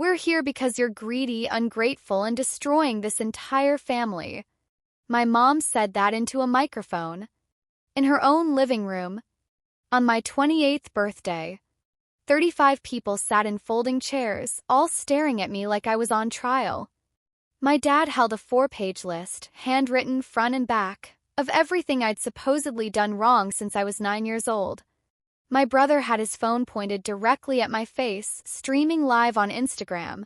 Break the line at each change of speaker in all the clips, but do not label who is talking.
We're here because you're greedy, ungrateful, and destroying this entire family. My mom said that into a microphone. In her own living room. On my 28th birthday. 35 people sat in folding chairs, all staring at me like I was on trial. My dad held a 4-page list, handwritten front and back, of everything I'd supposedly done wrong since I was 9 years old. My brother had his phone pointed directly at my face, streaming live on Instagram.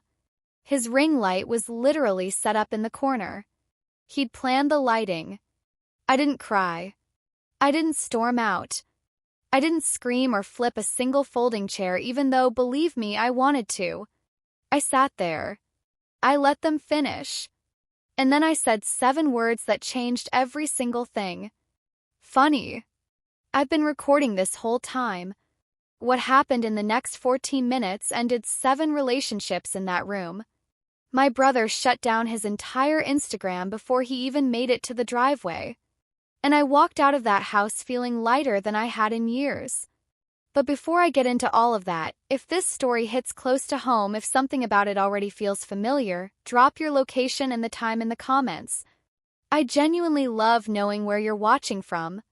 His ring light was literally set up in the corner. He'd planned the lighting. I didn't cry. I didn't storm out. I didn't scream or flip a single folding chair even though, believe me, I wanted to. I sat there. I let them finish. And then I said 7 words that changed every single thing. Funny. I've been recording this whole time. What happened in the next 14 minutes ended 7 relationships in that room. My brother shut down his entire Instagram before he even made it to the driveway. And I walked out of that house feeling lighter than I had in years. But before I get into all of that, if this story hits close to home, if something about it already feels familiar, drop your location and the time in the comments. I genuinely love knowing where you're watching from.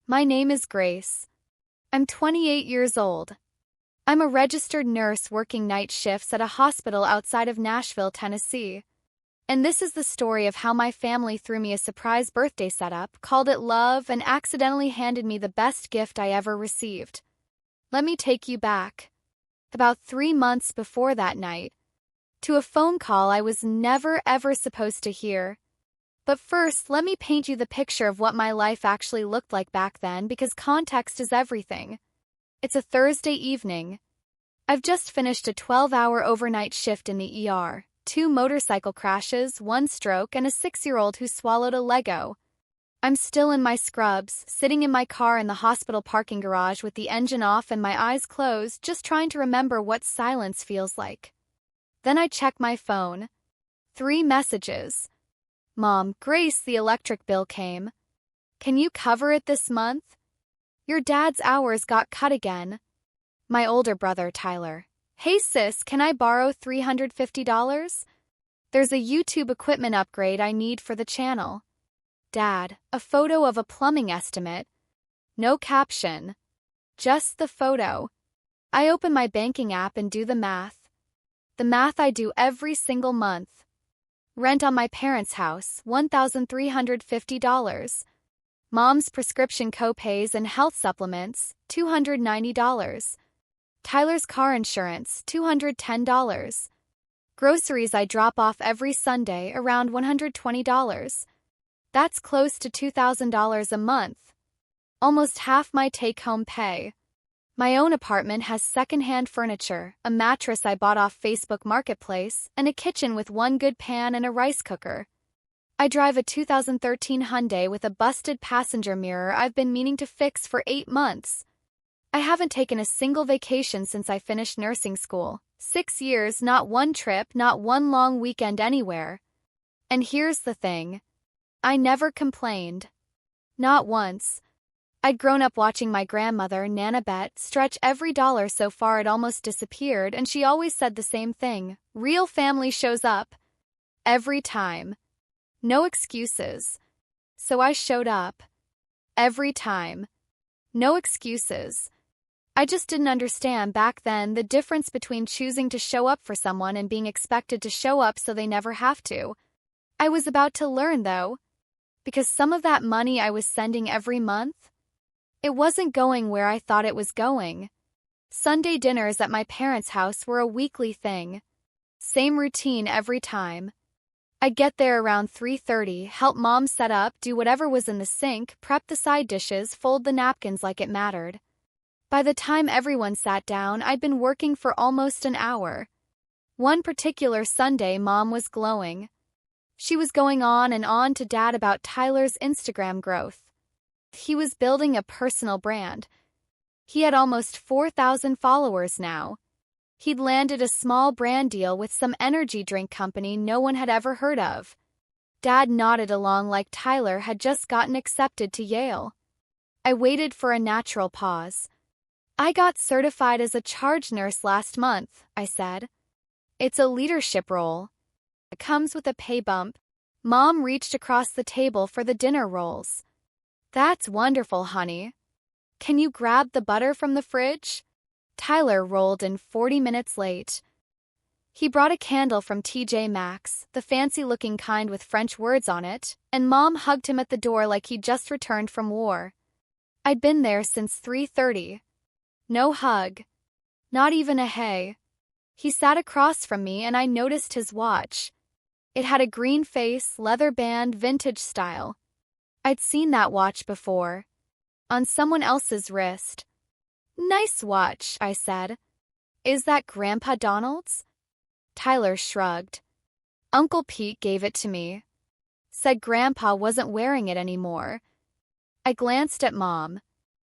My name is Grace. I'm 28 years old. I'm a registered nurse working night shifts at a hospital outside of Nashville, Tennessee. And this is the story of how my family threw me a surprise birthday setup, called it love, and accidentally handed me the best gift I ever received. Let me take you back, about 3 months before that night, to a phone call I was never ever supposed to hear. But first, let me paint you the picture of what my life actually looked like back then, because context is everything. It's a Thursday evening. I've just finished a 12-hour overnight shift in the ER, 2 motorcycle crashes, 1 stroke, and a 6-year-old who swallowed a Lego. I'm still in my scrubs, sitting in my car in the hospital parking garage with the engine off and my eyes closed, just trying to remember what silence feels like. Then I check my phone. 3 messages. Mom, Grace, the electric bill came. Can you cover it this month? Your dad's hours got cut again. My older brother, Tyler. Hey sis, can I borrow $350? There's a YouTube equipment upgrade I need for the channel. Dad, a photo of a plumbing estimate. No caption. Just the photo. I open my banking app and do the math. The math I do every single month. Rent on my parents' house, $1,350. Mom's prescription co-pays and health supplements, $290. Tyler's car insurance, $210. Groceries I drop off every Sunday, around $120. That's close to $2,000 a month. Almost half my take-home pay. My own apartment has second-hand furniture, a mattress I bought off Facebook Marketplace, and a kitchen with 1 good pan and a rice cooker. I drive a 2013 Hyundai with a busted passenger mirror I've been meaning to fix for 8 months. I haven't taken a single vacation since I finished nursing school. 6 years, not 1 trip, not 1 long weekend anywhere. And here's the thing. I never complained. Not once. I'd grown up watching my grandmother, Nana Bet, stretch every dollar so far it almost disappeared, and she always said the same thing. Real family shows up. Every time. No excuses. So I showed up. Every time. No excuses. I just didn't understand back then the difference between choosing to show up for someone and being expected to show up so they never have to. I was about to learn, though. Because some of that money I was sending every month, it wasn't going where I thought it was going. Sunday dinners at my parents' house were a weekly thing. Same routine every time. I'd get there around 3:30, help Mom set up, do whatever was in the sink, prep the side dishes, fold the napkins like it mattered. By the time everyone sat down, I'd been working for almost an hour. One particular Sunday, Mom was glowing. She was going on and on to Dad about Tyler's Instagram growth. He was building a personal brand. He had almost 4,000 followers now. He'd landed a small brand deal with some energy drink company no one had ever heard of. Dad nodded along like Tyler had just gotten accepted to Yale. I waited for a natural pause. I got certified as a charge nurse last month, I said. It's a leadership role. It comes with a pay bump. Mom reached across the table for the dinner rolls. That's wonderful, honey. Can you grab the butter from the fridge? Tyler rolled in 40 minutes late. He brought a candle from TJ Maxx, the fancy-looking kind with French words on it, and Mom hugged him at the door like he'd just returned from war. I'd been there since 3:30. No hug. Not even a hey. He sat across from me and I noticed his watch. It had a green face, leather band, vintage style. I'd seen that watch before. On someone else's wrist. Nice watch, I said. Is that Grandpa Donald's? Tyler shrugged. Uncle Pete gave it to me. Said Grandpa wasn't wearing it anymore. I glanced at Mom.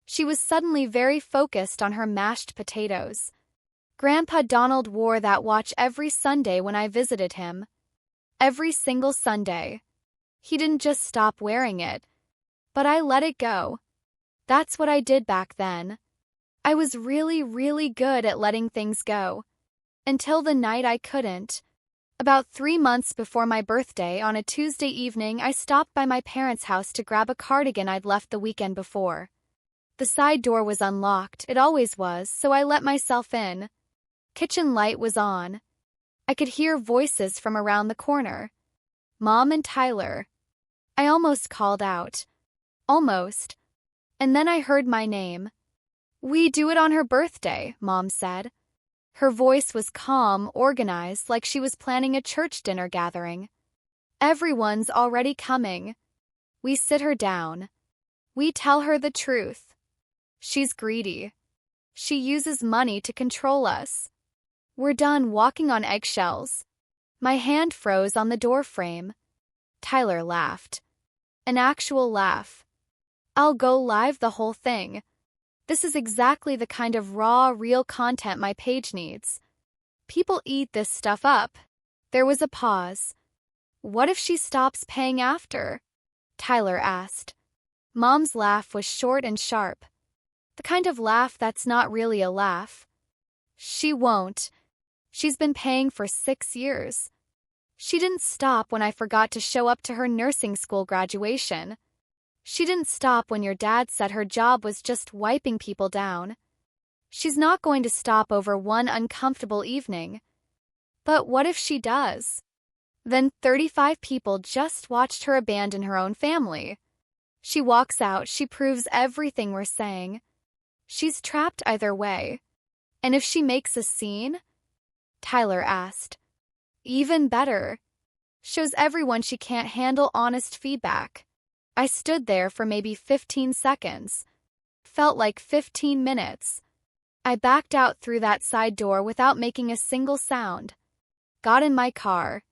She was suddenly very focused on her mashed potatoes. Grandpa Donald wore that watch every Sunday when I visited him. Every single Sunday. He didn't just stop wearing it. But I let it go. That's what I did back then. I was really, really good at letting things go. Until the night I couldn't. About 3 months before my birthday, on a Tuesday evening, I stopped by my parents' house to grab a cardigan I'd left the weekend before. The side door was unlocked, it always was, so I let myself in. Kitchen light was on. I could hear voices from around the corner. Mom and Tyler. I almost called out. Almost. And then I heard my name. We do it on her birthday, Mom said. Her voice was calm, organized, like she was planning a church dinner gathering. Everyone's already coming. We sit her down. We tell her the truth. She's greedy. She uses money to control us. We're done walking on eggshells. My hand froze on the door frame. Tyler laughed. An actual laugh. I'll go live the whole thing. This is exactly the kind of raw, real content my page needs. People eat this stuff up. There was a pause. What if she stops paying after? Tyler asked. Mom's laugh was short and sharp. The kind of laugh that's not really a laugh. She won't. She's been paying for 6 years. She didn't stop when I forgot to show up to her nursing school graduation. She didn't stop when your dad said her job was just wiping people down. She's not going to stop over one uncomfortable evening. But what if she does? Then 35 people just watched her abandon her own family. She walks out, she proves everything we're saying. She's trapped either way. And if she makes a scene? Tyler asked. Even better. Shows everyone she can't handle honest feedback. I stood there for maybe 15 seconds. Felt like 15 minutes. I backed out through that side door without making a single sound. Got in my car.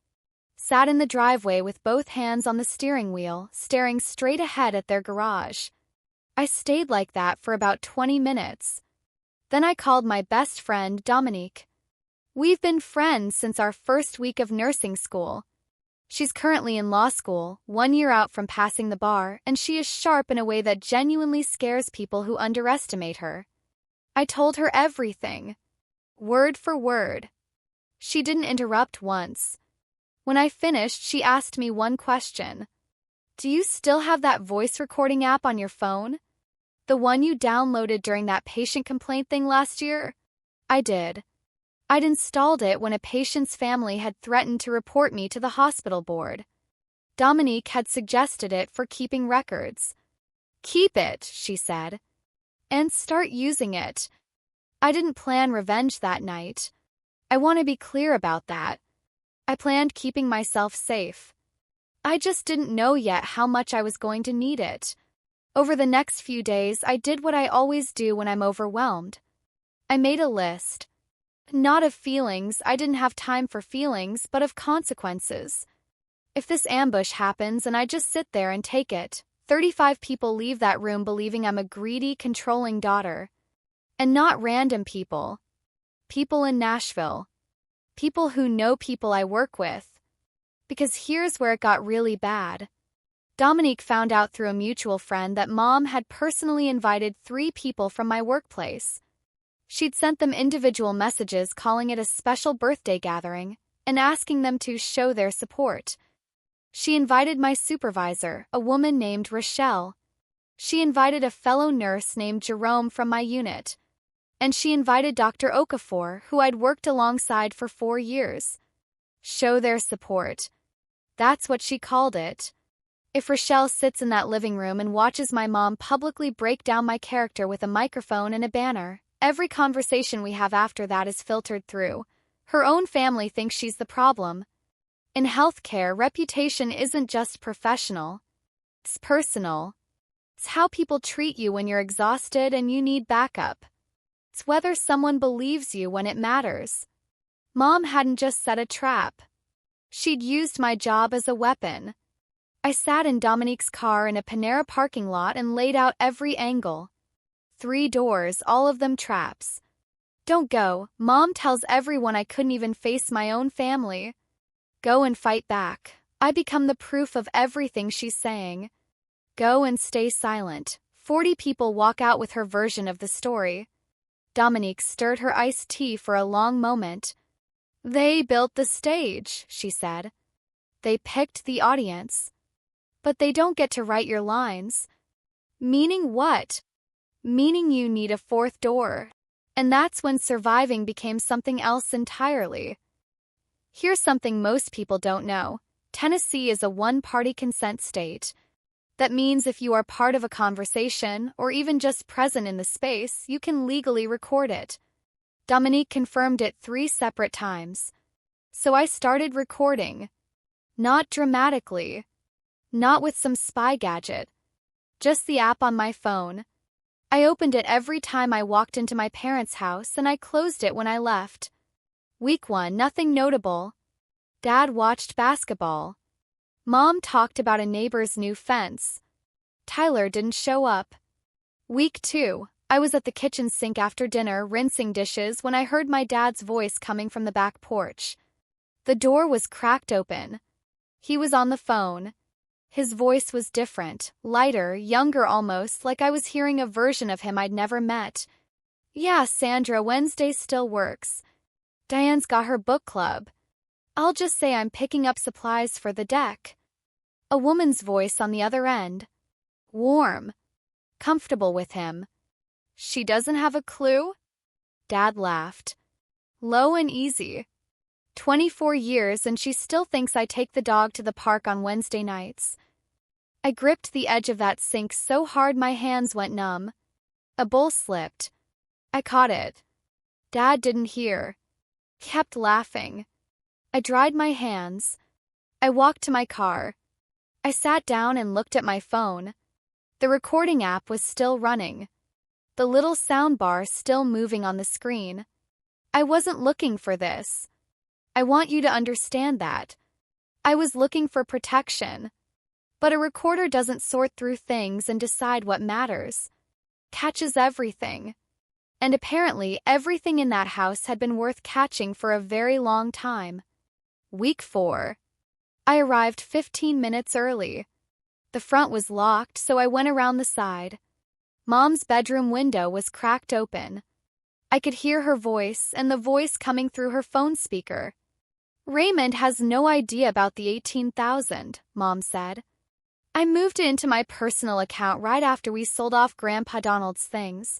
Sat in the driveway with both hands on the steering wheel, staring straight ahead at their garage. I stayed like that for about 20 minutes. Then I called my best friend, Dominique. We've been friends since our first week of nursing school. She's currently in law school, 1 year out from passing the bar, and she is sharp in a way that genuinely scares people who underestimate her. I told her everything. Word for word. She didn't interrupt once. When I finished, she asked me one question. Do you still have that voice recording app on your phone? The one you downloaded during that patient complaint thing last year? I did. I'd installed it when a patient's family had threatened to report me to the hospital board. Dominique had suggested it for keeping records. Keep it, she said. And start using it. I didn't plan revenge that night. I want to be clear about that. I planned keeping myself safe. I just didn't know yet how much I was going to need it. Over the next few days, I did what I always do when I'm overwhelmed. I made a list. Not of feelings, I didn't have time for feelings, but of consequences. If this ambush happens and I just sit there and take it, 35 people leave that room believing I'm a greedy, controlling daughter. And not random people. People in Nashville. People who know people I work with. Because here's where it got really bad. Dominique found out through a mutual friend that Mom had personally invited 3 people from my workplace. She'd sent them individual messages calling it a special birthday gathering and asking them to show their support. She invited my supervisor, a woman named Rochelle. She invited a fellow nurse named Jerome from my unit. And she invited Dr. Okafor, who I'd worked alongside for 4 years. Show their support. That's what she called it. If Rochelle sits in that living room and watches my mom publicly break down my character with a microphone and a banner, every conversation we have after that is filtered through. Her own family thinks she's the problem. In healthcare, reputation isn't just professional. It's personal. It's how people treat you when you're exhausted and you need backup. It's whether someone believes you when it matters. Mom hadn't just set a trap. She'd used my job as a weapon. I sat in Dominique's car in a Panera parking lot and laid out every angle. 3 doors, all of them traps. Don't go. Mom tells everyone I couldn't even face my own family. Go and fight back. I become the proof of everything she's saying. Go and stay silent. 40 people walk out with her version of the story. Dominique stirred her iced tea for a long moment. They built the stage, she said. They picked the audience. But they don't get to write your lines. Meaning what? Meaning you need a 4th door. And that's when surviving became something else entirely. Here's something most people don't know. Tennessee is a one-party consent state. That means if you are part of a conversation, or even just present in the space, you can legally record it. Dominique confirmed it 3 separate times. So I started recording. Not dramatically. Not with some spy gadget. Just the app on my phone. I opened it every time I walked into my parents' house and I closed it when I left. Week 1, nothing notable. Dad watched basketball. Mom talked about a neighbor's new fence. Tyler didn't show up. Week 2, I was at the kitchen sink after dinner rinsing dishes when I heard my dad's voice coming from the back porch. The door was cracked open. He was on the phone. His voice was different, lighter, younger almost, like I was hearing a version of him I'd never met. Yeah, Sandra, Wednesday still works. Diane's got her book club. I'll just say I'm picking up supplies for the deck. A woman's voice on the other end. Warm. Comfortable with him. She doesn't have a clue? Dad laughed. Low and easy. 24 years and she still thinks I take the dog to the park on Wednesday nights. I gripped the edge of that sink so hard my hands went numb. A bowl slipped. I caught it. Dad didn't hear. Kept laughing. I dried my hands. I walked to my car. I sat down and looked at my phone. The recording app was still running. The little sound bar still moving on the screen. I wasn't looking for this. I want you to understand that. I was looking for protection. But a recorder doesn't sort through things and decide what matters. Catches everything. And apparently everything in that house had been worth catching for a very long time. Week 4. I arrived 15 minutes early. The front was locked, so I went around the side. Mom's bedroom window was cracked open. I could hear her voice and the voice coming through her phone speaker. Raymond has no idea about the $18,000, Mom said. I moved it into my personal account right after we sold off Grandpa Donald's things.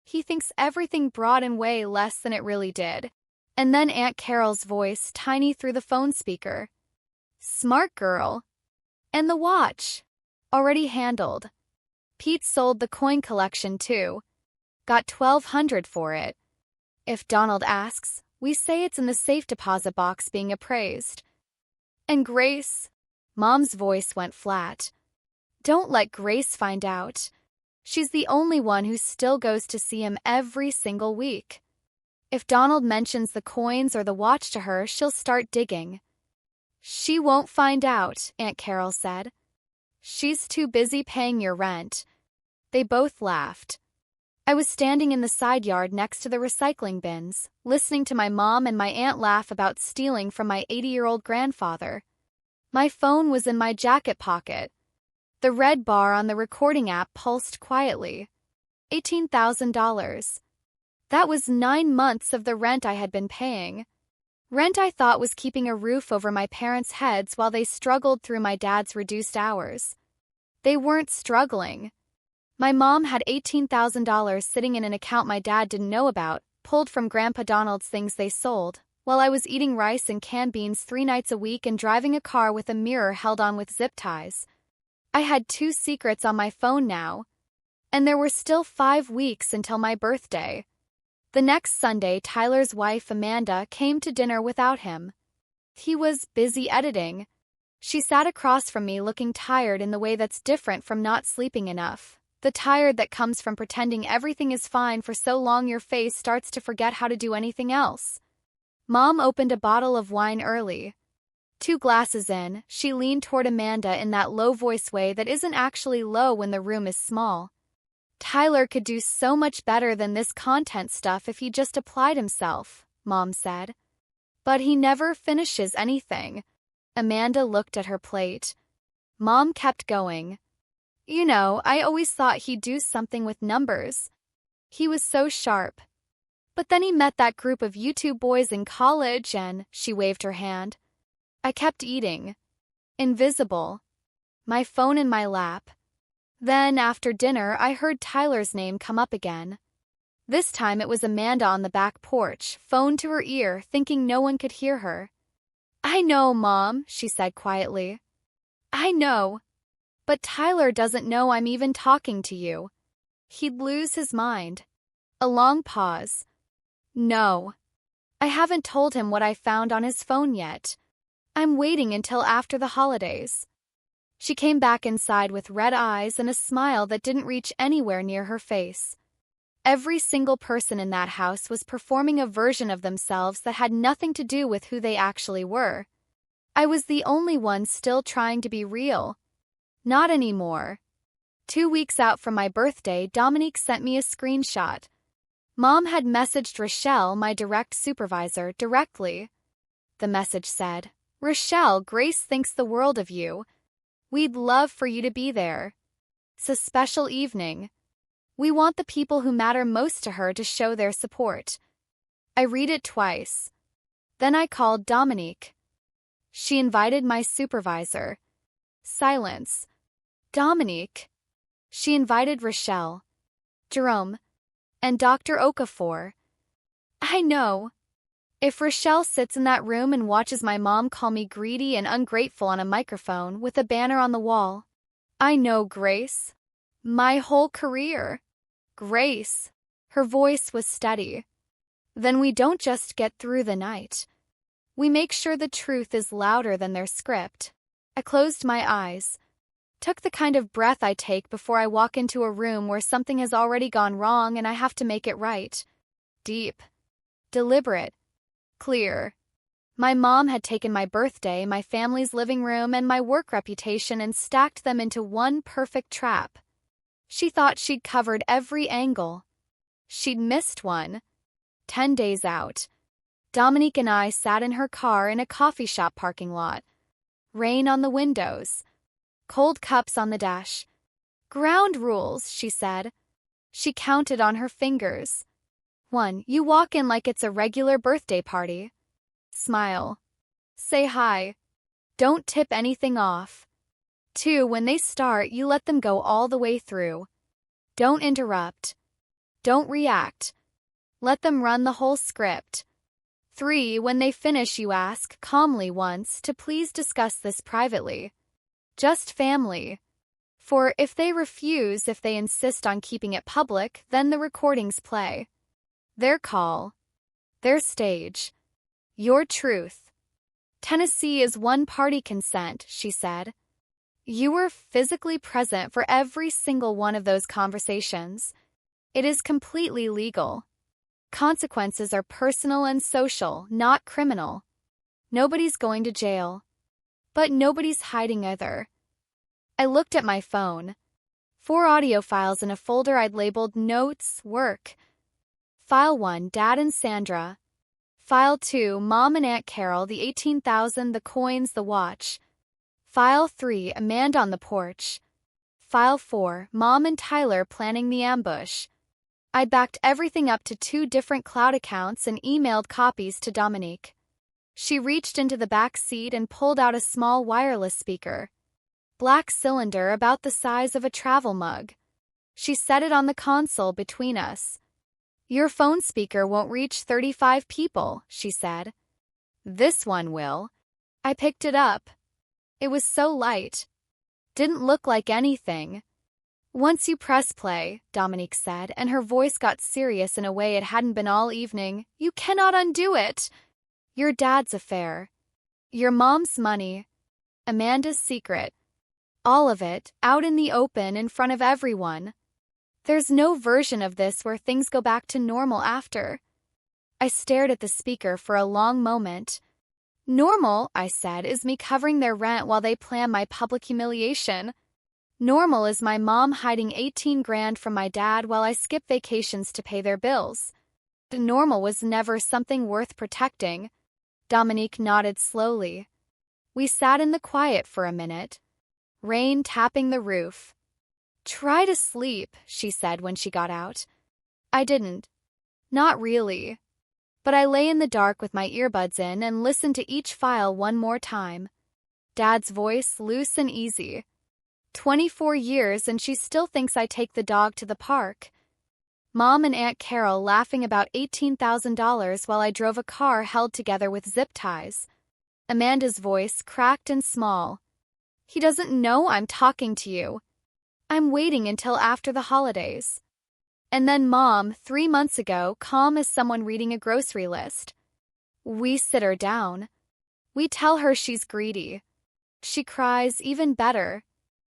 He thinks everything brought in way less than it really did. And then Aunt Carol's voice tiny through the phone speaker. Smart girl. And the watch. Already handled. Pete sold the coin collection too. Got $1,200 for it. If Donald asks, we say it's in the safe deposit box being appraised. And Grace? Mom's voice went flat. Don't let Grace find out. She's the only one who still goes to see him every single week. If Donald mentions the coins or the watch to her, she'll start digging. She won't find out, Aunt Carol said. She's too busy paying your rent. They both laughed. I was standing in the side yard next to the recycling bins, listening to my mom and my aunt laugh about stealing from my 80-year-old grandfather. My phone was in my jacket pocket. The red bar on the recording app pulsed quietly. $18,000. That was 9 months of the rent I had been paying. Rent I thought was keeping a roof over my parents' heads while they struggled through my dad's reduced hours. They weren't struggling. My mom had $18,000 sitting in an account my dad didn't know about, pulled from Grandpa Donald's things they sold, while I was eating rice and canned beans 3 nights a week and driving a car with a mirror held on with zip ties. I had 2 secrets on my phone now, and there were still 5 weeks until my birthday. The next Sunday, Tyler's wife, Amanda, came to dinner without him. He was busy editing. She sat across from me looking tired in the way that's different from not sleeping enough. The tired that comes from pretending everything is fine for so long your face starts to forget how to do anything else. Mom opened a bottle of wine early. 2 glasses in, she leaned toward Amanda in that low voice way that isn't actually low when the room is small. Tyler could do so much better than this content stuff if he just applied himself, Mom said. But he never finishes anything. Amanda looked at her plate. Mom kept going. You know, I always thought he'd do something with numbers. He was so sharp. But then he met that group of YouTube boys in college and, she waved her hand. I kept eating. Invisible. My phone in my lap. Then, after dinner, I heard Tyler's name come up again. This time it was Amanda on the back porch, phone to her ear, thinking no one could hear her. I know, Mom, she said quietly. I know. But Tyler doesn't know I'm even talking to you. He'd lose his mind. A long pause. No. I haven't told him what I found on his phone yet. I'm waiting until after the holidays. She came back inside with red eyes and a smile that didn't reach anywhere near her face. Every single person in that house was performing a version of themselves that had nothing to do with who they actually were. I was the only one still trying to be real. Not anymore. 2 weeks out from my birthday, Dominique sent me a screenshot. Mom had messaged Rochelle, my direct supervisor, directly. The message said, Rochelle, Grace thinks the world of you. We'd love for you to be there. It's a special evening. We want the people who matter most to her to show their support. I read it twice. Then I called Dominique. She invited my supervisor. Silence. Dominique. She invited Rochelle, Jerome, and Dr. Okafor. I know. If Rochelle sits in that room and watches my mom call me greedy and ungrateful on a microphone with a banner on the wall, I know Grace. My whole career. Grace. Her voice was steady. Then we don't just get through the night. We make sure the truth is louder than their script. I closed my eyes. Took the kind of breath I take before I walk into a room where something has already gone wrong and I have to make it right. Deep. Deliberate. Clear. My mom had taken my birthday, my family's living room, and my work reputation and stacked them into one perfect trap. She thought she'd covered every angle. She'd missed one. 10 days out. Dominique and I sat in her car in a coffee shop parking lot. Rain on the windows. Cold cups on the dash. Ground rules, she said. She counted on her fingers. 1. You walk in like it's a regular birthday party. Smile. Say hi. Don't tip anything off. 2. When they start, you let them go all the way through. Don't interrupt. Don't react. Let them run the whole script. 3. When they finish, you ask, calmly once, to please discuss this privately. Just family. For if they refuse, if they insist on keeping it public, then the recordings play. Their call. Their stage. Your truth. Tennessee is one-party consent, she said. You were physically present for every single one of those conversations. It is completely legal. Consequences are personal and social, not criminal. Nobody's going to jail. But nobody's hiding either. I looked at my phone. 4 audio files in a folder I'd labeled Notes, Work. File 1, Dad and Sandra. File 2, Mom and Aunt Carol, the 18,000, the coins, the watch. File 3, Amanda on the porch. File 4, Mom and Tyler planning the ambush. I'd backed everything up to 2 different cloud accounts and emailed copies to Dominique. She reached into the back seat and pulled out a small wireless speaker. Black cylinder about the size of a travel mug. She set it on the console between us. "Your phone speaker won't reach 35 people," she said. "This one will." I picked it up. It was so light. Didn't look like anything. "Once you press play," Dominique said, and her voice got serious in a way it hadn't been all evening, "you cannot undo it. Your dad's affair. Your mom's money. Amanda's secret. All of it, out in the open in front of everyone. There's no version of this where things go back to normal after." I stared at the speaker for a long moment. "Normal," I said, "is me covering their rent while they plan my public humiliation. Normal is my mom hiding 18 grand from my dad while I skip vacations to pay their bills. Normal was never something worth protecting." Dominique nodded slowly. We sat in the quiet for a minute. Rain tapping the roof. "Try to sleep," she said when she got out. I didn't. Not really. But I lay in the dark with my earbuds in and listened to each file one more time. Dad's voice loose and easy. 24 years and she still thinks I take the dog to the park. Mom and Aunt Carol laughing about $18,000 while I drove a car held together with zip ties. Amanda's voice cracked and small. "He doesn't know I'm talking to you. I'm waiting until after the holidays." And then Mom, 3 months ago, calm as someone reading a grocery list. We sit her down. We tell her she's greedy. She cries even better.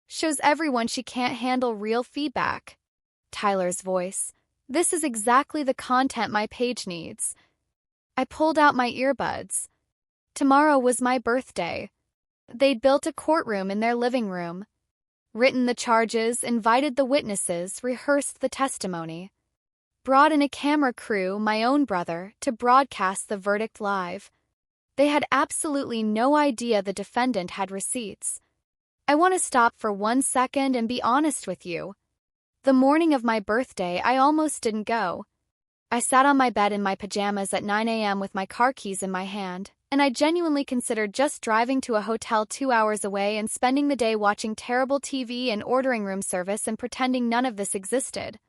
Shows everyone she can't handle real feedback. Tyler's voice. "This is exactly the content my page needs." I pulled out my earbuds. Tomorrow was my birthday. They'd built a courtroom in their living room. Written the charges, invited the witnesses, rehearsed the testimony. Brought in a camera crew, my own brother, to broadcast the verdict live. They had absolutely no idea the defendant had receipts. I want to stop for 1 second and be honest with you. The morning of my birthday, I almost didn't go. I sat on my bed in my pajamas at 9 a.m. with my car keys in my hand, and I genuinely considered just driving to a hotel 2 hours away and spending the day watching terrible TV and ordering room service and pretending none of this existed.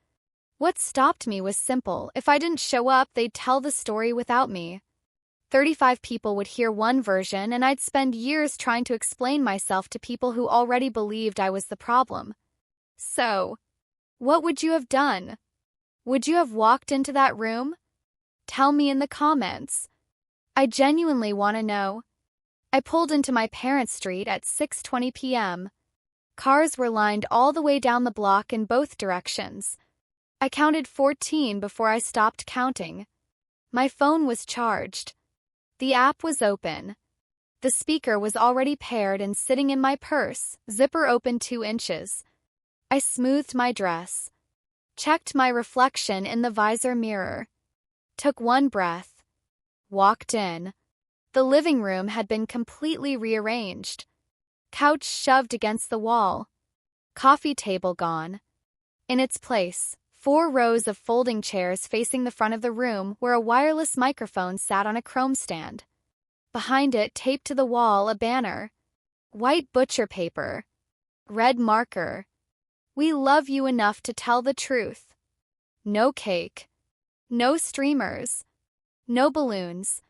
What stopped me was simple. If I didn't show up, they'd tell the story without me. 35 people would hear one version, and I'd spend years trying to explain myself to people who already believed I was the problem. So, what would you have done? Would you have walked into that room? Tell me in the comments. I genuinely want to know. I pulled into my parents' street at 6:20 p.m. Cars were lined all the way down the block in both directions. I counted 14 before I stopped counting. My phone was charged. The app was open. The speaker was already paired and sitting in my purse, zipper open 2 inches. I smoothed my dress. Checked my reflection in the visor mirror. Took one breath. Walked in. The living room had been completely rearranged. Couch shoved against the wall. Coffee table gone. In its place, 4 rows of folding chairs facing the front of the room where a wireless microphone sat on a chrome stand. Behind it, taped to the wall, a banner. White butcher paper. Red marker. "We love you enough to tell the truth." No cake. No streamers. No balloons.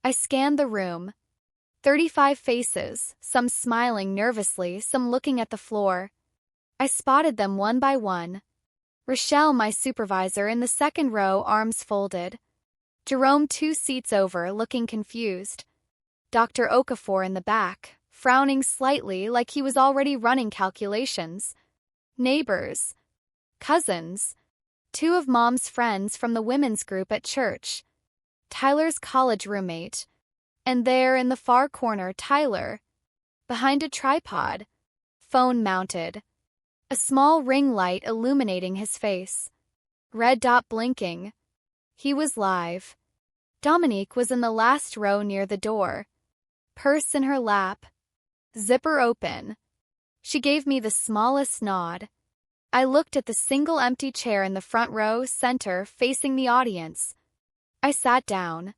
I scanned the room. 35 faces, some smiling nervously, some looking at the floor. I spotted them one by one. Rochelle, my supervisor, in the second row, arms folded. Jerome 2 seats over, looking confused. Dr. Okafor in the back, frowning slightly like he was already running calculations. Neighbors. Cousins. 2 of Mom's friends from the women's group at church. Tyler's college roommate. And there in the far corner, Tyler. Behind a tripod. Phone mounted. A small ring light illuminating his face. Red dot blinking. He was live. Dominique was in the last row near the door. Purse in her lap. Zipper open. She gave me the smallest nod. I looked at the single empty chair in the front row, center, facing the audience. I sat down.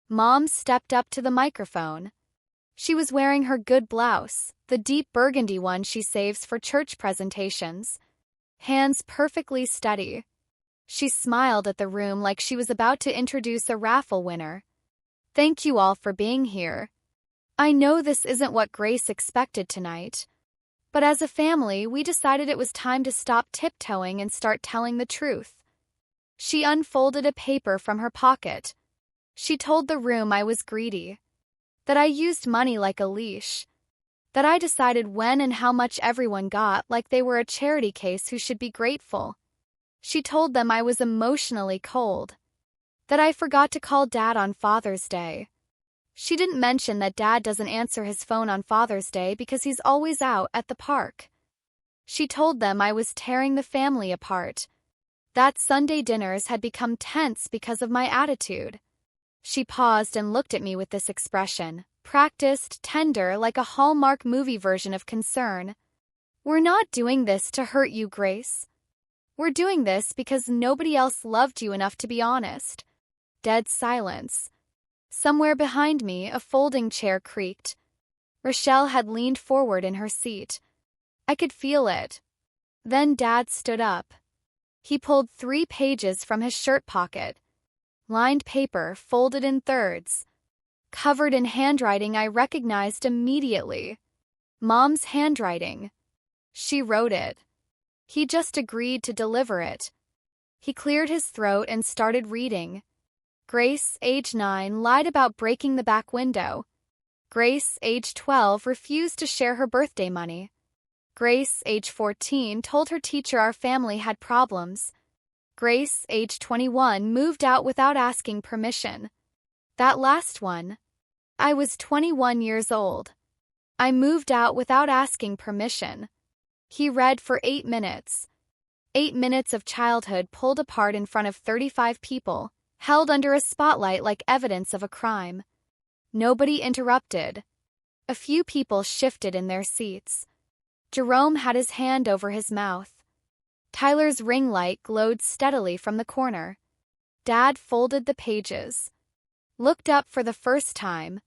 Mom stepped up to the microphone. She was wearing her good blouse, the deep burgundy one she saves for church presentations. Hands perfectly steady. She smiled at the room like she was about to introduce a raffle winner. Thank you all for being here. I know this isn't what Grace expected tonight, but as a family, we decided it was time to stop tiptoeing and start telling the truth. She unfolded a paper from her pocket. She told the room I was greedy, that I used money like a leash, that I decided when and how much everyone got like they were a charity case who should be grateful. She told them I was emotionally cold, that I forgot to call Dad on Father's Day. She didn't mention that Dad doesn't answer his phone on Father's Day because he's always out at the park. She told them I was tearing the family apart, that Sunday dinners had become tense because of my attitude. She paused and looked at me with this expression, practiced, tender, like a Hallmark movie version of concern. We're not doing this to hurt you, Grace. We're doing this because nobody else loved you enough to be honest. Dead silence. Somewhere behind me, a folding chair creaked. Rochelle had leaned forward in her seat. I could feel it. Then Dad stood up. He pulled 3 pages from his shirt pocket. Lined paper, folded in thirds. Covered in handwriting I recognized immediately. Mom's handwriting. She wrote it. He just agreed to deliver it. He cleared his throat and started reading. Grace, age 9, lied about breaking the back window. Grace, age 12, refused to share her birthday money. Grace, age 14, told her teacher our family had problems. Grace, age 21, moved out without asking permission. That last one. I was 21 years old. I moved out without asking permission. He read for 8 minutes. 8 minutes of childhood pulled apart in front of 35 people, held under a spotlight like evidence of a crime. Nobody interrupted. A few people shifted in their seats. Jerome had his hand over his mouth. Tyler's ring light glowed steadily from the corner. Dad folded the pages. Looked up for the first time.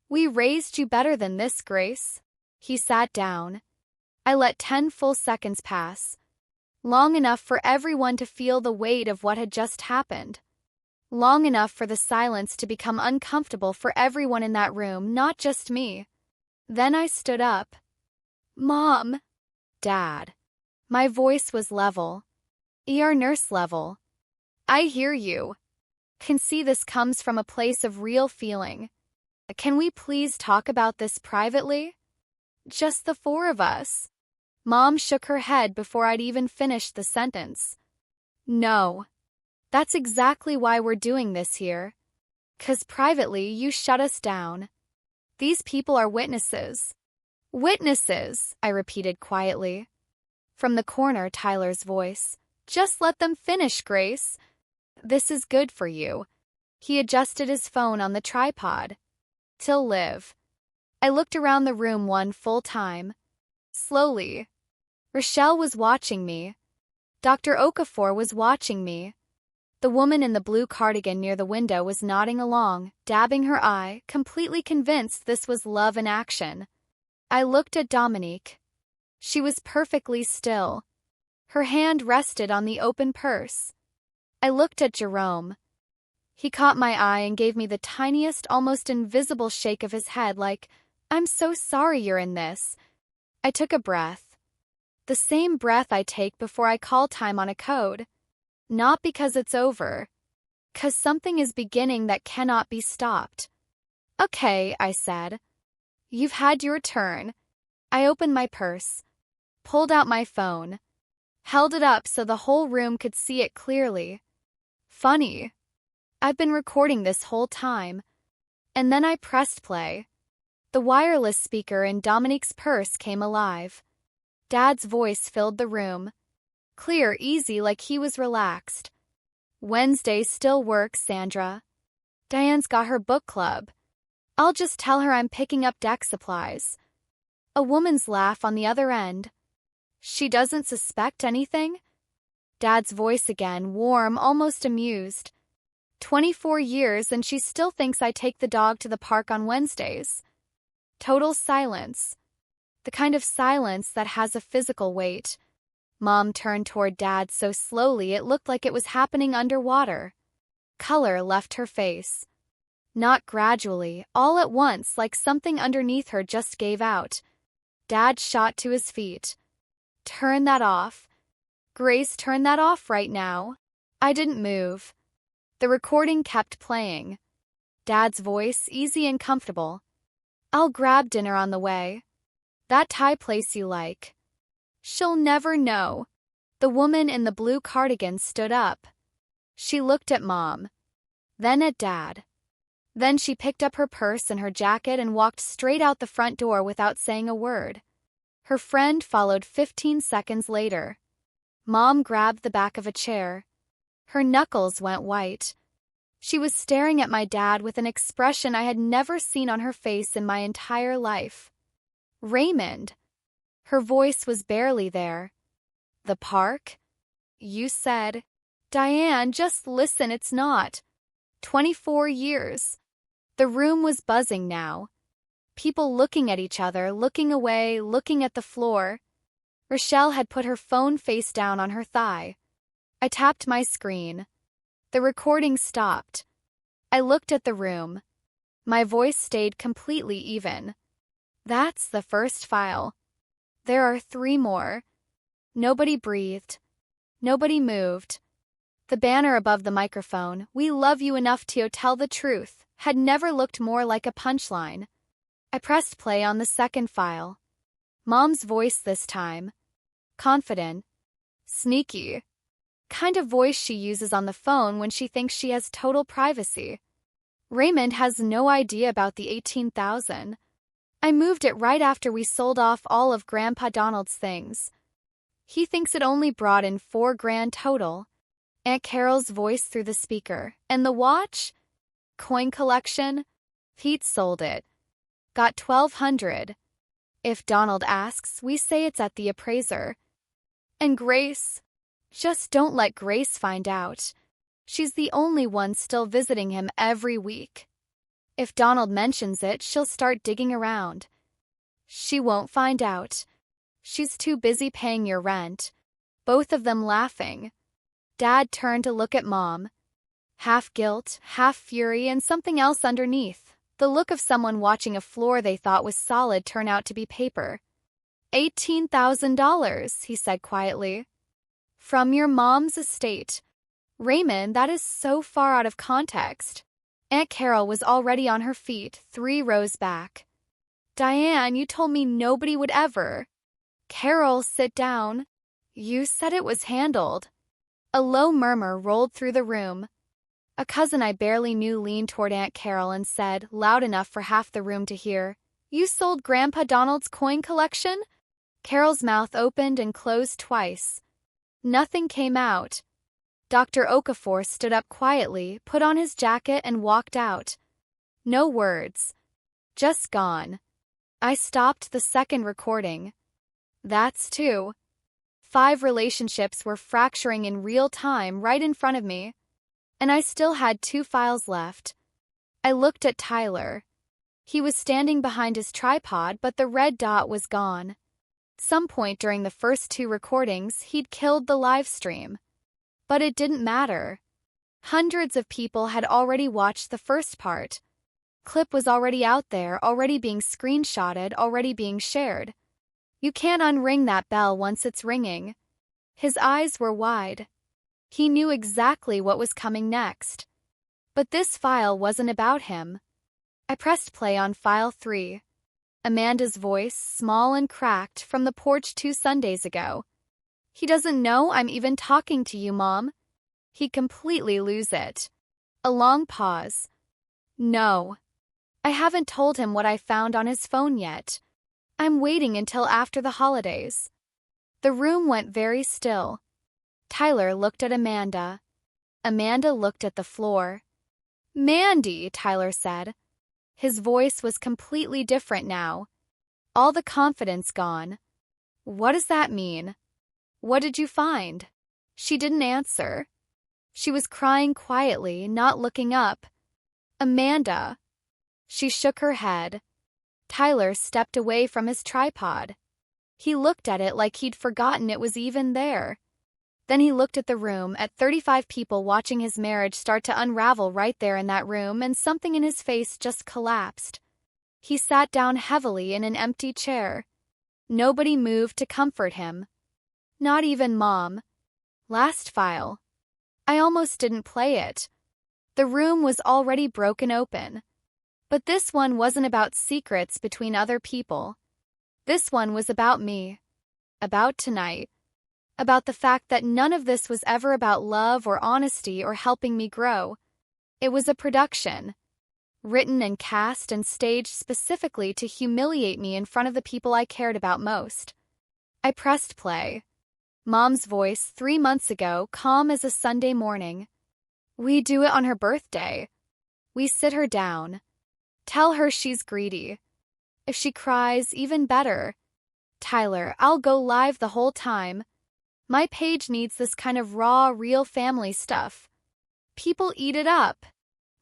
We raised you better than this, Grace. He sat down. I let 10 full seconds pass. Long enough for everyone to feel the weight of what had just happened. Long enough for the silence to become uncomfortable for everyone in that room, not just me. Then I stood up. Mom. Dad. My voice was level. ER nurse level. I hear you. Can see this comes from a place of real feeling. Can we please talk about this privately? Just the 4 of us. Mom shook her head before I'd even finished the sentence. No. That's exactly why we're doing this here. 'Cause privately you shut us down. These people are witnesses. Witnesses, I repeated quietly. From the corner, Tyler's voice. Just let them finish, Grace. This is good for you. He adjusted his phone on the tripod. Till live. I looked around the room one full time. Slowly. Rochelle was watching me. Dr. Okafor was watching me. The woman in the blue cardigan near the window was nodding along, dabbing her eye, completely convinced this was love in action. I looked at Dominique. She was perfectly still. Her hand rested on the open purse. I looked at Jerome. He caught my eye and gave me the tiniest, almost invisible shake of his head like, I'm so sorry you're in this. I took a breath. The same breath I take before I call time on a code. Not because it's over. 'Cause something is beginning that cannot be stopped. Okay, I said. You've had your turn. I opened my purse. Pulled out my phone. Held it up so the whole room could see it clearly. Funny. I've been recording this whole time. And then I pressed play. The wireless speaker in Dominique's purse came alive. Dad's voice filled the room. Clear, easy, like he was relaxed. Wednesday still works, Sandra. Diane's got her book club. I'll just tell her I'm picking up deck supplies. A woman's laugh on the other end. She doesn't suspect anything? Dad's voice again, warm, almost amused. 24 years and she still thinks I take the dog to the park on Wednesdays. Total silence. The kind of silence that has a physical weight. Mom turned toward Dad so slowly it looked like it was happening underwater. Color left her face. Not gradually, all at once, like something underneath her just gave out. Dad shot to his feet. Turn that off. Grace, turn that off right now. I didn't move. The recording kept playing. Dad's voice, easy and comfortable. I'll grab dinner on the way. That Thai place you like. She'll never know. The woman in the blue cardigan stood up. She looked at Mom. Then at Dad. Then she picked up her purse and her jacket and walked straight out the front door without saying a word. Her friend followed 15 seconds later. Mom grabbed the back of a chair. Her knuckles went white. She was staring at my dad with an expression I had never seen on her face in my entire life. Raymond. Her voice was barely there. The park? You said. Diane, just listen, it's not. 24 years. The room was buzzing now. People looking at each other, looking away, looking at the floor. Rochelle had put her phone face down on her thigh. I tapped my screen. The recording stopped. I looked at the room. My voice stayed completely even. That's the first file. There are 3 more. Nobody breathed. Nobody moved. The banner above the microphone, "We love you enough to tell the truth," had never looked more like a punchline. I pressed play on the second file. Mom's voice this time. Confident. Sneaky. Kind of voice she uses on the phone when she thinks she has total privacy. Raymond has no idea about the $18,000. I moved it right after we sold off all of Grandpa Donald's things. He thinks it only brought in $4,000 total. Aunt Carol's voice through the speaker. And the watch? Coin collection? Pete sold it. Got $1,200. If Donald asks, we say it's at the appraiser. And Grace? Just don't let Grace find out. She's the only one still visiting him every week. If Donald mentions it, she'll start digging around. She won't find out. She's too busy paying your rent. Both of them laughing. Dad turned to look at Mom. Half guilt, half fury, and something else underneath. The look of someone watching a floor they thought was solid turn out to be paper. $18,000, he said quietly. From your mom's estate. Raymond, that is so far out of context. Aunt Carol was already on her feet, 3 rows back. Diane, you told me nobody would ever. Carol, sit down. You said it was handled. A low murmur rolled through the room. A cousin I barely knew leaned toward Aunt Carol and said, loud enough for half the room to hear, You sold Grandpa Donald's coin collection? Carol's mouth opened and closed twice. Nothing came out. Dr. Okafor stood up quietly, put on his jacket, and walked out. No words. Just gone. I stopped the second recording. That's 2. 5 relationships were fracturing in real time right in front of me. And I still had 2 files left. I looked at Tyler. He was standing behind his tripod, but the red dot was gone. Some point during the first 2 recordings, he'd killed the live stream. But it didn't matter. Hundreds of people had already watched the first part. Clip was already out there, already being screenshotted, already being shared. You can't unring that bell once it's ringing. His eyes were wide. He knew exactly what was coming next. But this file wasn't about him. I pressed play on file 3. Amanda's voice, small and cracked, from the porch 2 Sundays ago. He doesn't know I'm even talking to you, Mom. He'd completely lose it. A long pause. No. I haven't told him what I found on his phone yet. I'm waiting until after the holidays. The room went very still. Tyler looked at Amanda. Amanda looked at the floor. Mandy, Tyler said. His voice was completely different now. All the confidence gone. What does that mean? What did you find? She didn't answer. She was crying quietly, not looking up. Amanda. She shook her head. Tyler stepped away from his tripod. He looked at it like he'd forgotten it was even there. Then he looked at the room, at 35 people watching his marriage start to unravel right there in that room, and something in his face just collapsed. He sat down heavily in an empty chair. Nobody moved to comfort him. Not even Mom. Last file. I almost didn't play it. The room was already broken open. But this one wasn't about secrets between other people. This one was about me. About tonight. About the fact that none of this was ever about love or honesty or helping me grow. It was a production. Written and cast and staged specifically to humiliate me in front of the people I cared about most. I pressed play. Mom's voice 3 months ago, calm as a Sunday morning. We do it on her birthday. We sit her down. Tell her she's greedy. If she cries, even better. Tyler, I'll go live the whole time. My page needs this kind of raw, real family stuff. People eat it up.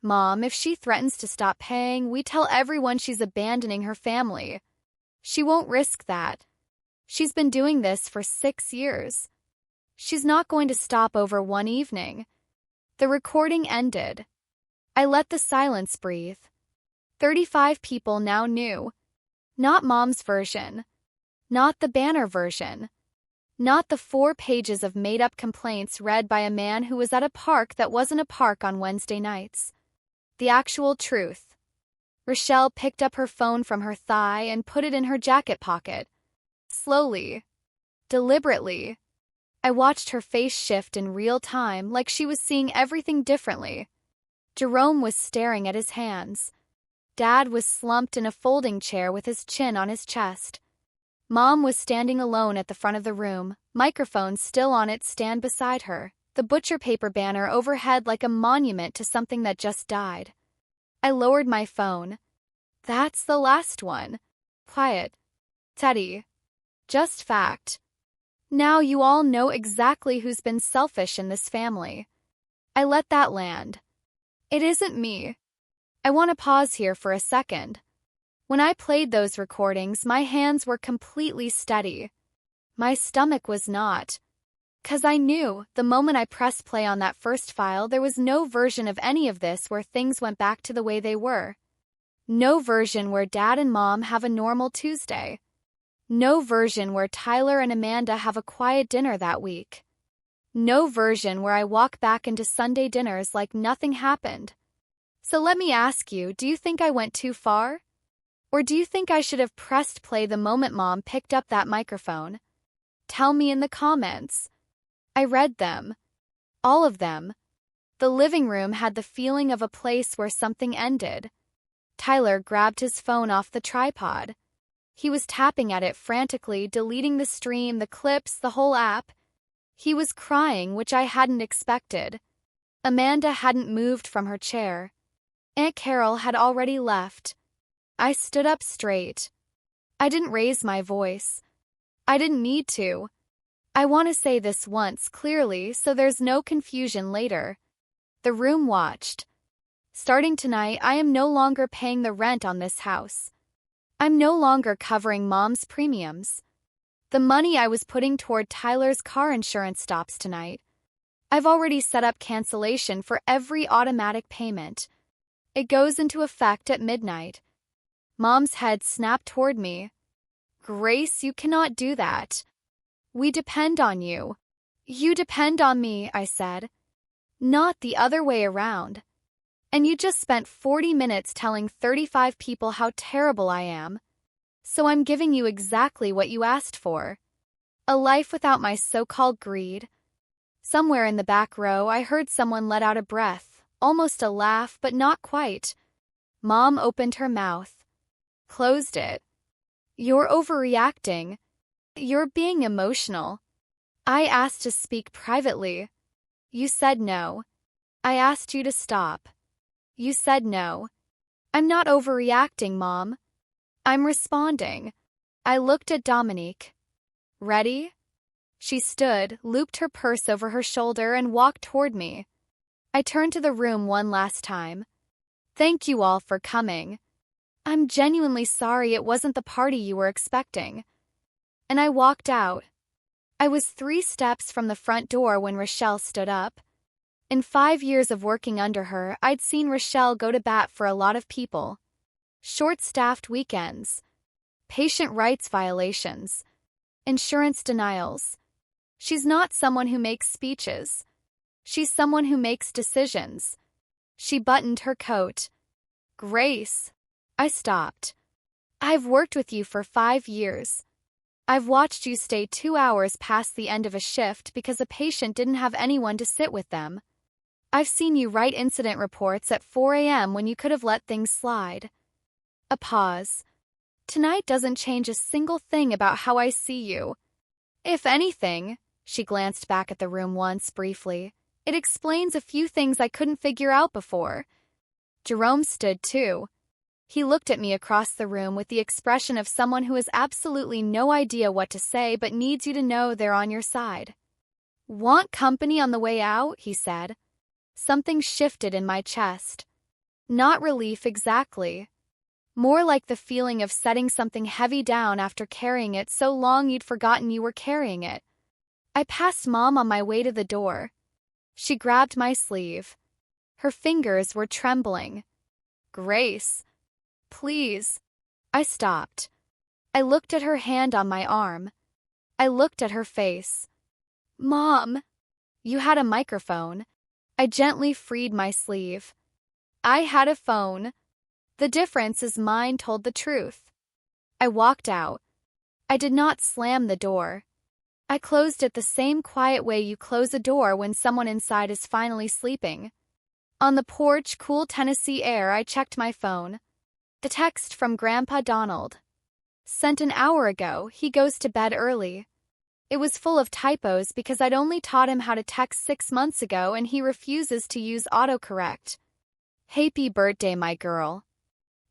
Mom, if she threatens to stop paying, we tell everyone she's abandoning her family. She won't risk that. She's been doing this for 6 years. She's not going to stop over one evening. The recording ended. I let the silence breathe. 35 people now knew. Not Mom's version. Not the banner version. Not the 4 pages of made-up complaints read by a man who was at a park that wasn't a park on Wednesday nights. The actual truth. Rochelle picked up her phone from her thigh and put it in her jacket pocket. Slowly. Deliberately. I watched her face shift in real time, like she was seeing everything differently. Jerome was staring at his hands. Dad was slumped in a folding chair with his chin on his chest. Mom was standing alone at the front of the room, microphone still on its stand beside her, the butcher paper banner overhead like a monument to something that just died. I lowered my phone. That's the last one. Quiet. Teddy. Just fact. Now you all know exactly who's been selfish in this family. I let that land. It isn't me. I want to pause here for a second. When I played those recordings, my hands were completely steady. My stomach was not. 'Cause I knew, the moment I pressed play on that first file, there was no version of any of this where things went back to the way they were. No version where Dad and Mom have a normal Tuesday. No version where Tyler and Amanda have a quiet dinner that week. No version where I walk back into Sunday dinners like nothing happened. So let me ask you, do you think I went too far? Or do you think I should have pressed play the moment Mom picked up that microphone? Tell me in the comments. I read them. All of them. The living room had the feeling of a place where something ended. Tyler grabbed his phone off the tripod. He was tapping at it frantically, deleting the stream, the clips, the whole app. He was crying, which I hadn't expected. Amanda hadn't moved from her chair. Aunt Carol had already left. I stood up straight. I didn't raise my voice. I didn't need to. I want to say this once clearly so there's no confusion later. The room watched. Starting tonight, I am no longer paying the rent on this house. I'm no longer covering Mom's premiums. The money I was putting toward Tyler's car insurance stops tonight. I've already set up cancellation for every automatic payment. It goes into effect at midnight. Mom's head snapped toward me. Grace, you cannot do that. We depend on you. You depend on me, I said. Not the other way around. And you just spent 40 minutes telling 35 people how terrible I am. So I'm giving you exactly what you asked for. A life without my so-called greed. Somewhere in the back row, I heard someone let out a breath, almost a laugh, but not quite. Mom opened her mouth. Closed it. You're overreacting. You're being emotional. I asked to speak privately. You said no. I asked you to stop. You said no. I'm not overreacting, Mom. I'm responding. I looked at Dominique. Ready? She stood, looped her purse over her shoulder, and walked toward me. I turned to the room one last time. Thank you all for coming. I'm genuinely sorry it wasn't the party you were expecting. And I walked out. I was 3 steps from the front door when Rochelle stood up. In 5 years of working under her, I'd seen Rochelle go to bat for a lot of people. Short-staffed weekends, patient rights violations, insurance denials. She's not someone who makes speeches. She's someone who makes decisions. She buttoned her coat. Grace. I stopped. I've worked with you for 5 years. I've watched you stay 2 hours past the end of a shift because a patient didn't have anyone to sit with them. I've seen you write incident reports at 4 a.m. when you could have let things slide. A pause. Tonight doesn't change a single thing about how I see you. If anything, she glanced back at the room once briefly, it explains a few things I couldn't figure out before. Jerome stood too. He looked at me across the room with the expression of someone who has absolutely no idea what to say but needs you to know they're on your side. Want company on the way out? He said. Something shifted in my chest. Not relief exactly. More like the feeling of setting something heavy down after carrying it so long you'd forgotten you were carrying it. I passed Mom on my way to the door. She grabbed my sleeve. Her fingers were trembling. Grace. Please. I stopped. I looked at her hand on my arm. I looked at her face. Mom. You had a microphone. I gently freed my sleeve. I had a phone. The difference is mine told the truth. I walked out. I did not slam the door. I closed it the same quiet way you close a door when someone inside is finally sleeping. On the porch, cool Tennessee air, I checked my phone. The text from Grandpa Donald. Sent an hour ago, he goes to bed early. It was full of typos because I'd only taught him how to text 6 months ago and he refuses to use autocorrect. Happy birthday, my girl.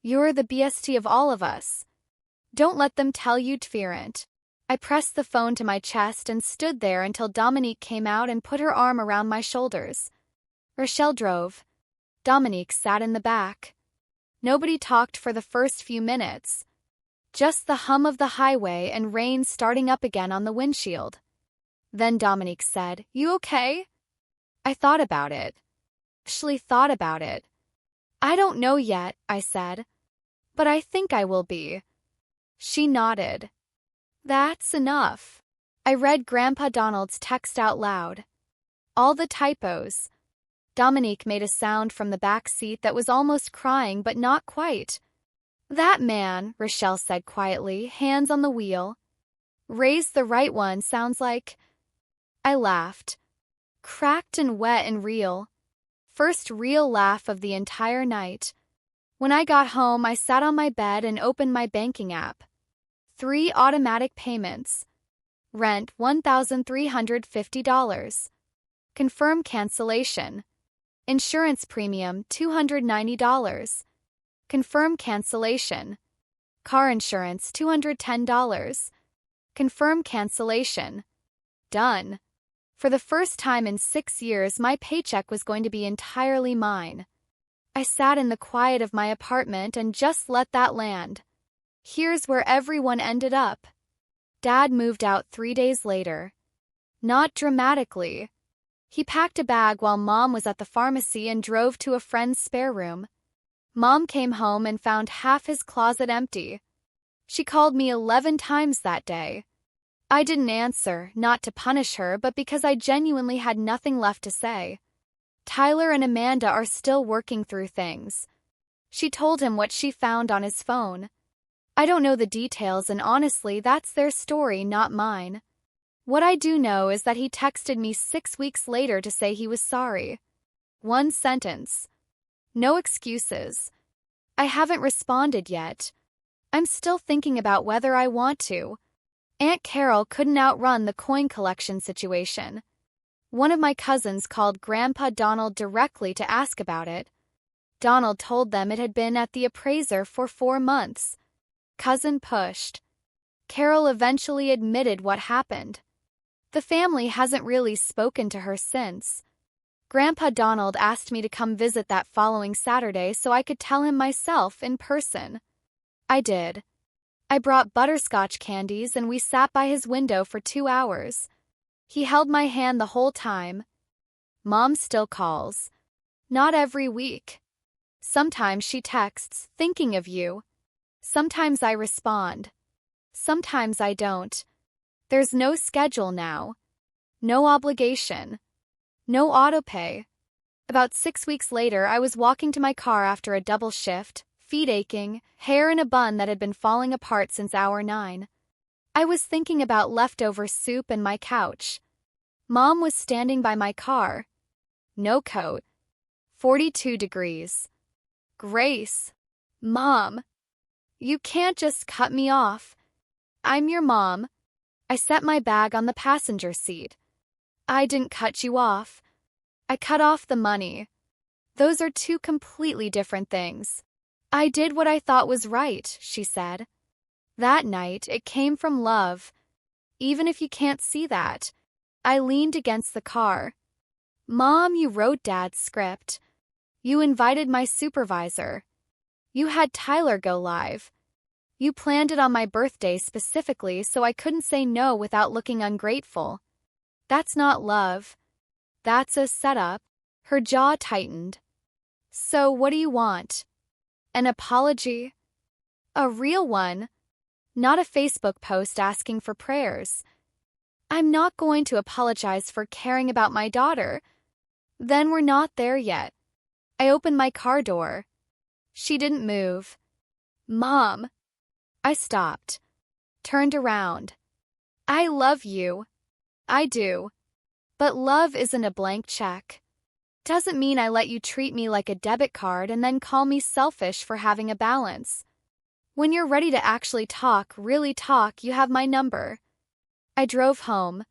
You're the BST of all of us. Don't let them tell you different. I pressed the phone to my chest and stood there until Dominique came out and put her arm around my shoulders. Rochelle drove. Dominique sat in the back. Nobody talked for the first few minutes. Just the hum of the highway and rain starting up again on the windshield. Then Dominique said, "You okay?" I thought about it. Actually thought about it. "I don't know yet," I said. "But I think I will be." She nodded. That's enough. I read Grandpa Donald's text out loud. All the typos. Dominique made a sound from the back seat that was almost crying but not quite. That man, Rochelle said quietly, hands on the wheel. Raise the right one sounds like... I laughed. Cracked and wet and real. First real laugh of the entire night. When I got home, I sat on my bed and opened my banking app. 3 automatic payments. Rent $1,350. Confirm cancellation. Insurance premium $290. Confirm cancellation. Car insurance $210. Confirm cancellation. Done. For the first time in 6 years, my paycheck was going to be entirely mine. I sat in the quiet of my apartment and just let that land. Here's where everyone ended up. Dad moved out 3 days later. Not dramatically. He packed a bag while Mom was at the pharmacy and drove to a friend's spare room. Mom came home and found half his closet empty. She called me 11 times that day. I didn't answer, not to punish her, but because I genuinely had nothing left to say. Tyler and Amanda are still working through things. She told him what she found on his phone. I don't know the details, and honestly, that's their story, not mine. What I do know is that he texted me 6 weeks later to say he was sorry. 1 sentence. No excuses. I haven't responded yet. I'm still thinking about whether I want to. Aunt Carol couldn't outrun the coin collection situation. One of my cousins called Grandpa Donald directly to ask about it. Donald told them it had been at the appraiser for 4 months. Cousin pushed. Carol eventually admitted what happened. The family hasn't really spoken to her since. Grandpa Donald asked me to come visit that following Saturday so I could tell him myself in person. I did. I brought butterscotch candies and we sat by his window for 2 hours. He held my hand the whole time. Mom still calls. Not every week. Sometimes she texts, thinking of you. Sometimes I respond. Sometimes I don't. There's no schedule now. No obligation. No autopay. About 6 weeks later, I was walking to my car after a double shift, feet aching, hair in a bun that had been falling apart since hour 9. I was thinking about leftover soup and my couch. Mom was standing by my car. No coat. 42 degrees. Grace. Mom. You can't just cut me off. I'm your mom. I set my bag on the passenger seat. I didn't cut you off. I cut off the money. Those are two completely different things. I did what I thought was right, she said. That night, it came from love. Even if you can't see that. I leaned against the car. Mom, you wrote Dad's script. You invited my supervisor. You had Tyler go live. You planned it on my birthday specifically so I couldn't say no without looking ungrateful. That's not love. That's a setup. Her jaw tightened. So what do you want? An apology? A real one. Not a Facebook post asking for prayers. I'm not going to apologize for caring about my daughter. Then we're not there yet. I opened my car door. She didn't move. Mom. I stopped. Turned around. I love you. I do. But love isn't a blank check. Doesn't mean I let you treat me like a debit card and then call me selfish for having a balance. When you're ready to actually talk, really talk, you have my number. I drove home.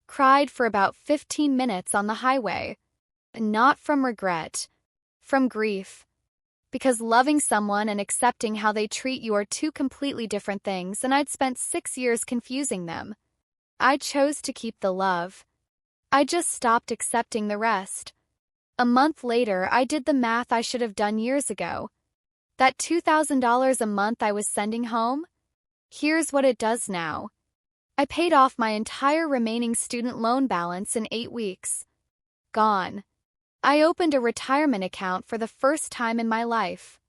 Cried for about 15 minutes on the highway. Not from regret. From grief. Because loving someone and accepting how they treat you are two completely different things, and I'd spent 6 years confusing them. I chose to keep the love. I just stopped accepting the rest. A month later, I did the math I should have done years ago. That $2,000 a month I was sending home? Here's what it does now. I paid off my entire remaining student loan balance in 8 weeks. Gone. I opened a retirement account for the first time in my life.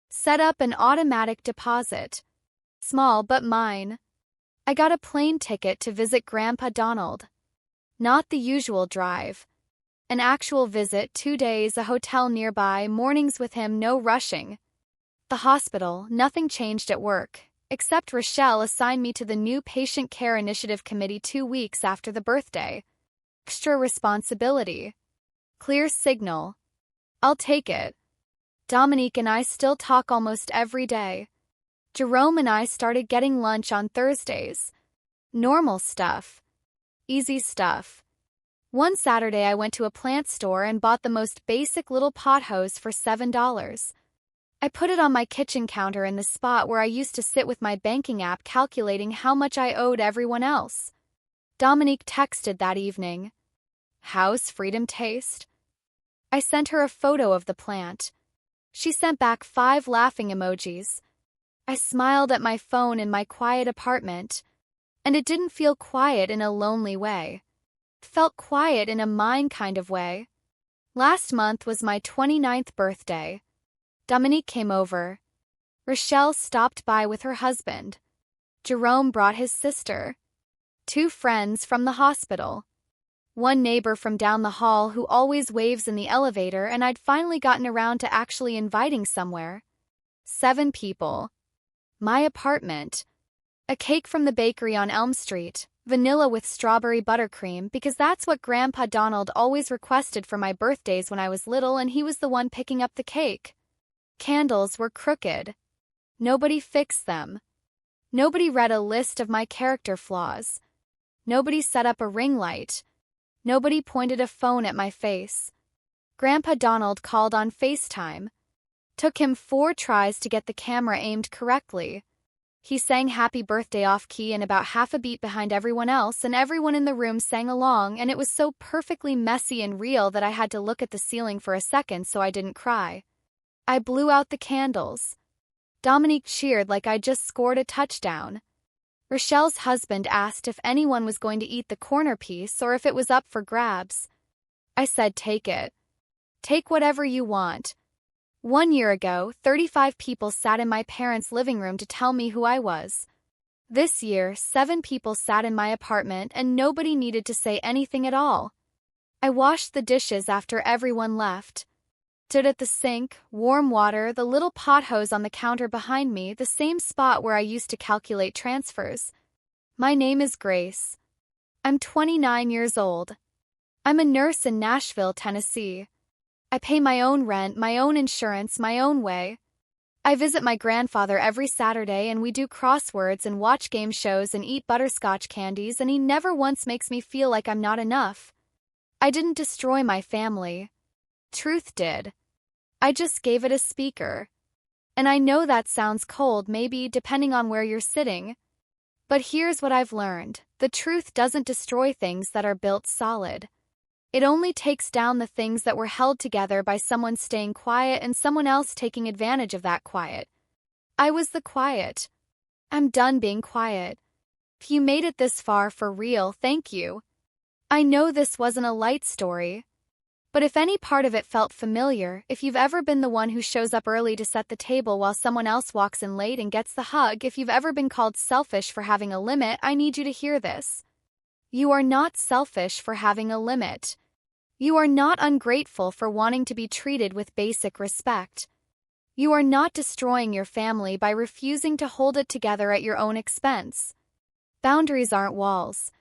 Set up an automatic deposit. Small but mine. I got a plane ticket to visit Grandpa Donald. Not the usual drive. An actual visit, 2 days, a hotel nearby, mornings with him, no rushing. The hospital, nothing changed at work, except Rochelle assigned me to the new Patient Care Initiative Committee 2 weeks after the birthday. Extra responsibility. Clear signal. I'll take it. Dominique and I still talk almost every day. Jerome and I started getting lunch on Thursdays. Normal stuff. Easy stuff. One Saturday I went to a plant store and bought the most basic little pot hose for $7. I put it on my kitchen counter in the spot where I used to sit with my banking app calculating how much I owed everyone else. Dominique texted that evening. How's freedom taste? I sent her a photo of the plant. She sent back 5 laughing emojis. I smiled at my phone in my quiet apartment, and it didn't feel quiet in a lonely way. It felt quiet in a mine kind of way. Last month was my 29th birthday. Dominique came over. Rochelle stopped by with her husband. Jerome brought his sister. 2 friends from the hospital. One neighbor from down the hall who always waves in the elevator, and I'd finally gotten around to actually inviting somewhere. 7 people. My apartment. A cake from the bakery on Elm Street, vanilla with strawberry buttercream, because that's what Grandpa Donald always requested for my birthdays when I was little, and he was the one picking up the cake. Candles were crooked. Nobody fixed them. Nobody read a list of my character flaws. Nobody set up a ring light. Nobody pointed a phone at my face. Grandpa Donald called on FaceTime. Took him 4 tries to get the camera aimed correctly. He sang happy birthday off-key and about half a beat behind everyone else, and everyone in the room sang along, and it was so perfectly messy and real that I had to look at the ceiling for a second so I didn't cry. I blew out the candles. Dominique cheered like I'd just scored a touchdown. Rochelle's husband asked if anyone was going to eat the corner piece or if it was up for grabs. I said, take it. Take whatever you want. 1 year ago, 35 people sat in my parents' living room to tell me who I was. This year, 7 people sat in my apartment and nobody needed to say anything at all. I washed the dishes after everyone left. Stood at the sink, warm water, the little pot hose on the counter behind me, the same spot where I used to calculate transfers. My name is Grace. I'm 29 years old. I'm a nurse in Nashville, Tennessee. I pay my own rent, my own insurance, my own way. I visit my grandfather every Saturday and we do crosswords and watch game shows and eat butterscotch candies, and he never once makes me feel like I'm not enough. I didn't destroy my family. Truth did. I just gave it a speaker. And I know that sounds cold, maybe, depending on where you're sitting. But here's what I've learned. The truth doesn't destroy things that are built solid. It only takes down the things that were held together by someone staying quiet and someone else taking advantage of that quiet. I was the quiet. I'm done being quiet. If you made it this far for real, thank you. I know this wasn't a light story. But if any part of it felt familiar, if you've ever been the one who shows up early to set the table while someone else walks in late and gets the hug, if you've ever been called selfish for having a limit, I need you to hear this. You are not selfish for having a limit. You are not ungrateful for wanting to be treated with basic respect. You are not destroying your family by refusing to hold it together at your own expense. Boundaries aren't walls.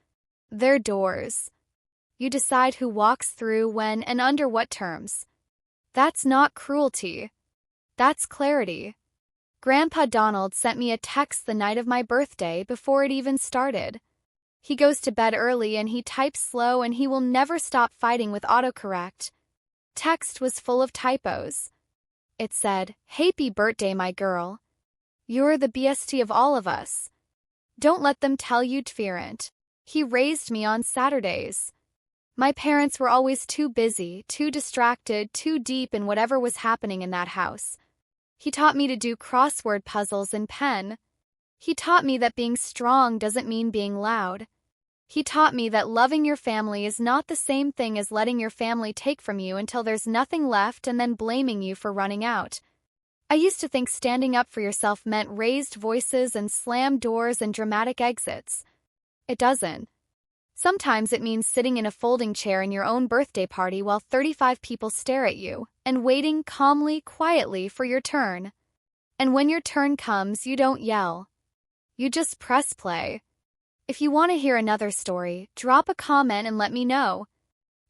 They're doors. You decide who walks through, when, and under what terms. That's not cruelty. That's clarity. Grandpa Donald sent me a text the night of my birthday before it even started. He goes to bed early and he types slow and he will never stop fighting with autocorrect. Text was full of typos. It said, "Happy birthday, my girl. You're the BST of all of us. Don't let them tell you different." He raised me on Saturdays. My parents were always too busy, too distracted, too deep in whatever was happening in that house. He taught me to do crossword puzzles in pen. He taught me that being strong doesn't mean being loud. He taught me that loving your family is not the same thing as letting your family take from you until there's nothing left and then blaming you for running out. I used to think standing up for yourself meant raised voices and slammed doors and dramatic exits. It doesn't. Sometimes it means sitting in a folding chair in your own birthday party while 35 people stare at you, and waiting calmly, quietly for your turn. And when your turn comes, you don't yell. You just press play. If you want to hear another story, drop a comment and let me know.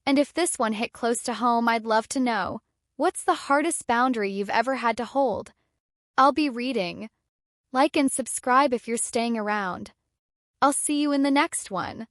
And if this one hit close to home, I'd love to know. What's the hardest boundary you've ever had to hold? I'll be reading. Like and subscribe if you're staying around. I'll see you in the next one.